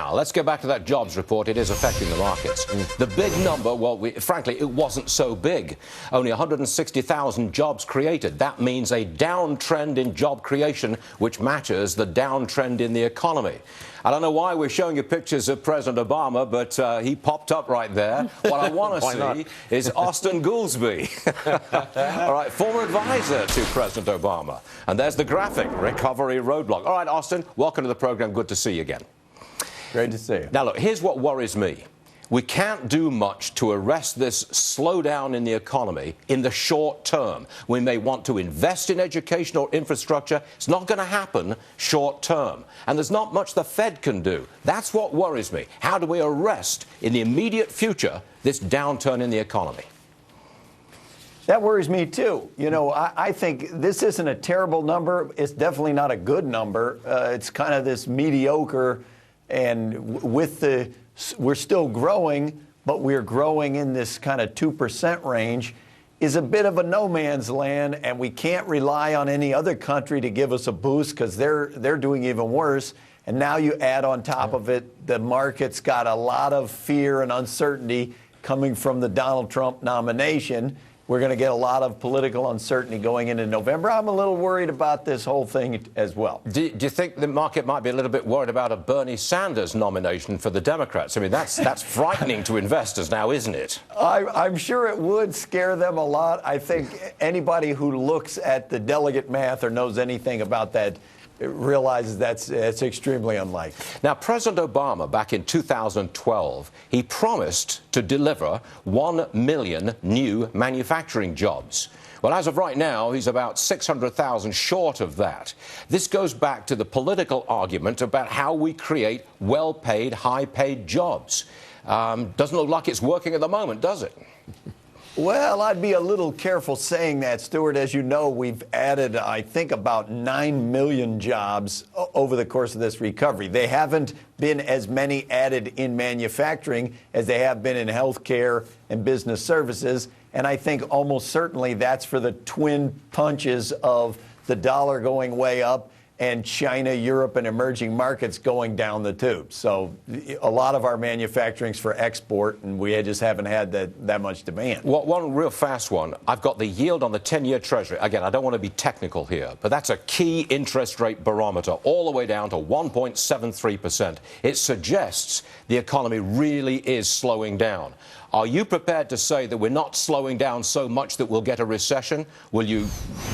Now, let's go back to that jobs report. It is affecting the markets. The big number, well, frankly, it wasn't so big. Only 160,000 jobs created. That means a downtrend in job creation, which matches the downtrend in the economy. I don't know why we're showing you pictures of President Obama, but he popped up right there. What I want to see is Austin Goolsbee, all right, former advisor to President Obama. And there's the graphic, recovery roadblock. All right, Austin, welcome to the program. Good to see you again. Great to see you. Now, look, here's what worries me. We can't do much to arrest this slowdown in the economy in the short term. We may want to invest in education or infrastructure. It's not going to happen short term. And there's not much the Fed can do. That's what worries me. How do we arrest in the immediate future this downturn in the economy? That worries me, too. You know, I think this isn't a terrible number. It's definitely not a good number. It's kind of this mediocre, and we're still growing, but we're growing in this kind of 2% range, is a bit of a no man's land, and we can't rely on any other country to give us a boost because they're doing even worse. And now you add on top of it, the market's got a lot of fear and uncertainty coming from the Donald Trump nomination. We're going to get a lot of political uncertainty going into November. I'm a little worried about this whole thing as well. Do you think the market might be a little bit worried about a Bernie Sanders nomination for the Democrats? I mean, that's frightening to investors now, isn't it? I'm sure it would scare them a lot. I think anybody who looks at the delegate math or knows anything about that realizes that's extremely unlikely. Now, President Obama, back in 2012, he promised to deliver 1 million new manufacturing jobs. Well, as of right now, he's about 600,000 short of that. This goes back to the political argument about how we create well-paid, high-paid jobs. Doesn't look like it's working at the moment, does it? Well, I'd be a little careful saying that, Stuart. As you know, we've added, I think, about 9 million jobs over the course of this recovery. They haven't been as many added in manufacturing as they have been in healthcare and business services. And I think almost certainly that's for the twin punches of the dollar going way up and China, Europe, and emerging markets going down the tube. So a lot of our manufacturing's for export, and we just haven't had that much demand. Well, one real fast one. I've got the yield on the 10-year Treasury. Again, I don't want to be technical here, but that's a key interest rate barometer, all the way down to 1.73%. It suggests the economy really is slowing down. Are you prepared to say that we're not slowing down so much that we'll get a recession? Will you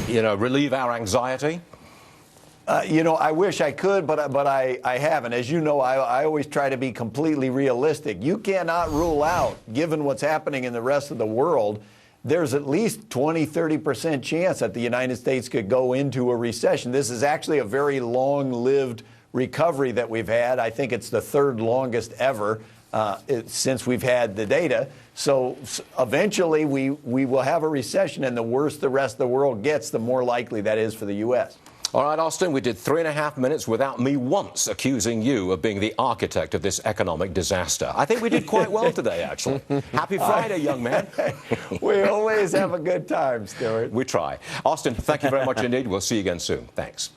relieve our anxiety? I wish I could, but I haven't. As you know, I always try to be completely realistic. You cannot rule out, given what's happening in the rest of the world, there's at least 20-30% chance that the United States could go into a recession. This is actually a very long-lived recovery that we've had. I think it's the third longest ever since we've had the data. So eventually we will have a recession, and the worse the rest of the world gets, the more likely that is for the U.S. All right, Austin, we did 3.5 minutes without me once accusing you of being the architect of this economic disaster. I think we did quite well today, actually. Happy Friday, young man. We always have a good time, Stuart. We try. Austin, thank you very much indeed. We'll see you again soon. Thanks.